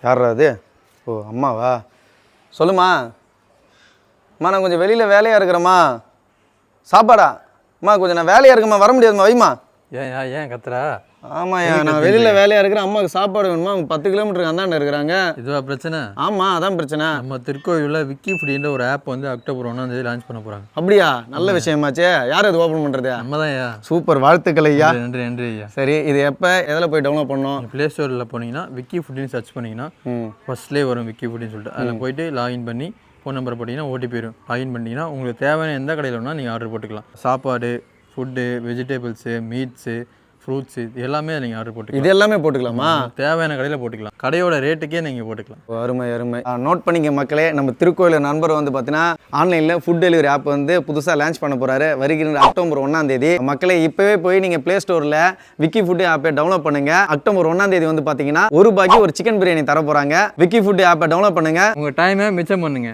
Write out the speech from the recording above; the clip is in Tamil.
யாரா அது? ஓ அம்மாவா? சொல்லுமா. அம்மா நான் கொஞ்சம் வெளியில் வேலையாக இருக்கிறேம்மா. சாப்பாடா? அம்மா கொஞ்சம் நான் வேலையாக இருக்கேம்மா, வர முடியாதும்மா, வைம்மா. ஏன் கத்துறா? ஆமாய்யா, நான் வெளியில் வேலையாக இருக்கிறேன். அம்மாவுக்கு சாப்பாடு வேணுமா? அவங்க 10 கிலோமீட்டருக்கு அந்தாண்ட இருக்கிறாங்க. இதுவா பிரச்சனை? ஆமாம், அதான் பிரச்சனை. நம்ம திருக்கோவிலில் விக்கி ஃபுடின்ற ஒரு ஆப் வந்து அக்டோபர் 1 லான்ச் பண்ண போகிறாங்க. அப்படியா? நல்ல விஷயமாச்சே. யார் அது ஓப்பன் பண்ணுறது? நம்ம தான் ஐயா. சூப்பர், வாழ்த்துக்கள் ஐயா. நன்றி நன்றி ஐயா. சரி, இது எப்போ எதில் போய் டவுன்லோட் பண்ணோம்? ப்ளே ஸ்டோரில் போனீங்கன்னா விக்கி ஃபுட்டின்னு சர்ச் பண்ணிங்கன்னா ஃபர்ஸ்ட்லேயே வரும் விக்கி ஃபுட்டின்னு சொல்லிட்டு. அதில் போயிட்டு லாகின் பண்ணி ஃபோன் நம்பர் போட்டிங்கன்னா ஓடிபி வரும். லாகின் பண்ணிங்கன்னா உங்களுக்கு தேவையான எந்த கடையில் வேணால் நீங்கள் ஆர்டர் போட்டுக்கலாம். சாப்பாடு, ஃபுட்டு, வெஜிடபிள்ஸு, மீட்ஸு, ஃப்ரூட்ஸு இது எல்லாமே நீங்கள் ஆர்டர் போட்டுக்கலாம். இது எல்லாமே போட்டுக்கலாமா? தேவையான கடையில் போட்டுக்கலாம். கடையோட ரேட்டுக்கே நீங்கள் போட்டுக்கலாம். அருமை அருமை. நோட் பண்ணிக்க மக்களே, நம்ம திருக்கோயில் நண்பர் வந்து பார்த்தீங்கன்னா ஆன்லைனில் ஃபுட் டெலிவரி ஆப் வந்து புதுசாக லான்ச் பண்ண போகிறாரு. வருகிற அக்டோபர் 1 மக்களே இப்போவே போய் நீங்கள் ப்ளே ஸ்டோரில் விக்கி ஃபுட் ஆப்பை டவுன்லோட் பண்ணுங்க. அக்டோபர் 1 வந்து பார்த்தீங்கன்னா ₹1 ஒரு சிக்கன் பிரியாணி தர போகிறாங்க. விக்கி ஃபுட் ஆப்பை டவுன்லோட் பண்ணுங்க. உங்கள் டைமை மிச்சம் பண்ணுங்க.